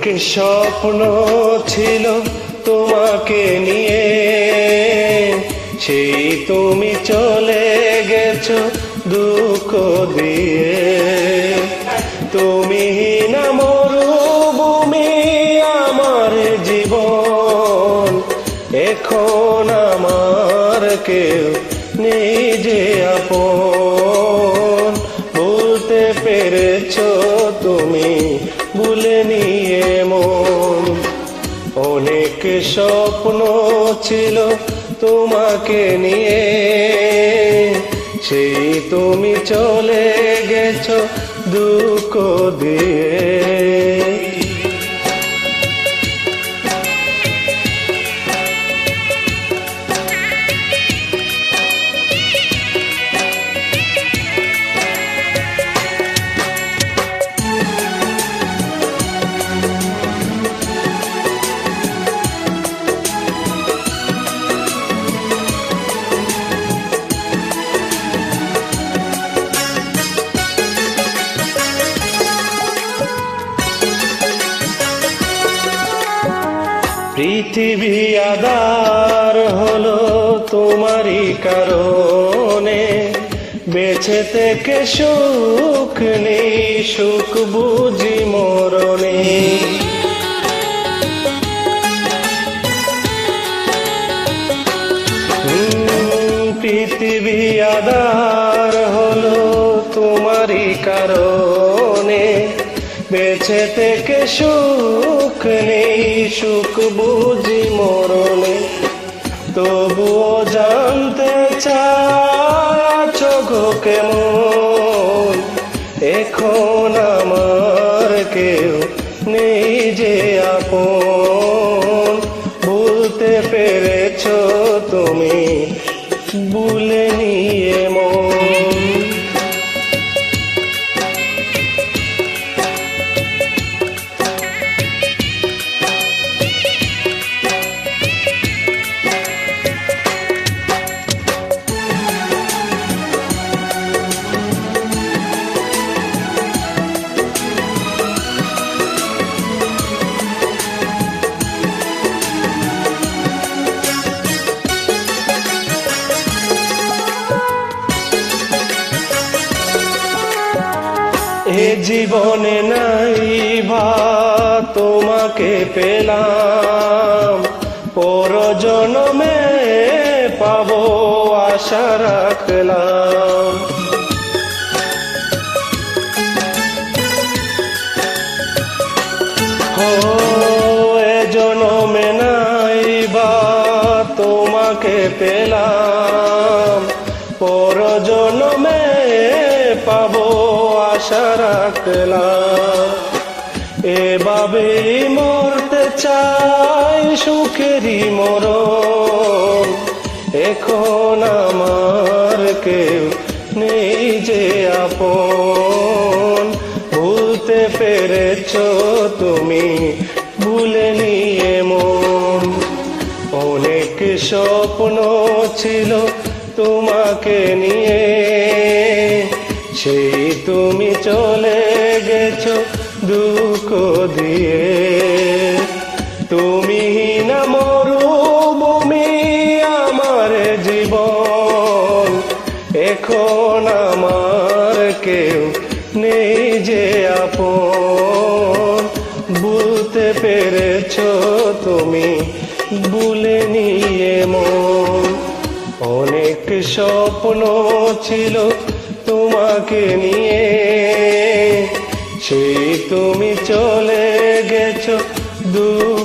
অনেক স্বপ্ন ছিল তোমাকে নিয়ে, সেই তুমি চলে গেছো দুঃখ দিয়ে। তুমি না মরুভূমি আমার জীবন, এখন আমার কেউ নেই যে আপন। বলতে পেরেছো তুমি ভুলে নিয়ে মন। অনেক স্বপ্ন ছিল তোমাকে নিয়ে, সেই তুমি চলে গেছো দুঃখ দিয়ে। পৃথিবী আধার হলো তোমারই কারণে, বেঁচে থেকে সুখ নেই, সুখ বুঝি মরণে। পৃথিবী আধার হলো তোমারই কারণে, বেঁচে থেকে সুখ নেই, সুখ বুঝি মরণে। তবুও জানতে চাচ্ছো গো কেমন, এখন আমার কেউ নেই যে আপন। ভুলতে পেরেছো তুমি ভুলে নিয়ে মন। এ জীবনে নাই ভা তোমাকে পেলাম, পর জন্মে পাবো আশা রাখলাম। এ জন্মে নাই ভা তোমাকে পেলাম, পর জন্মে পাবো আশা রাখলাম। এভাবেই মরতে চাই সুখেরই মরণ, এখন আমার কেউ নেই যে আপন। ভুলতে পেরেছো তুমি ভুলে নিয়ে মন। অনেক স্বপ্ন ছিল তোমাকে নিয়ে, সেই তুমি চলে গেছো দুঃখ দিয়ে। তুমি না মরুভূমি আমার জীবন, এখন আমার কেউ নেই যে আপন। ভুলতে পেরেছো তুমি ভুলে নিয়ে মন। অনেক স্বপ্ন ছিল তোমাকে নিয়ে, সেই তুমি চলে গেছো দূর।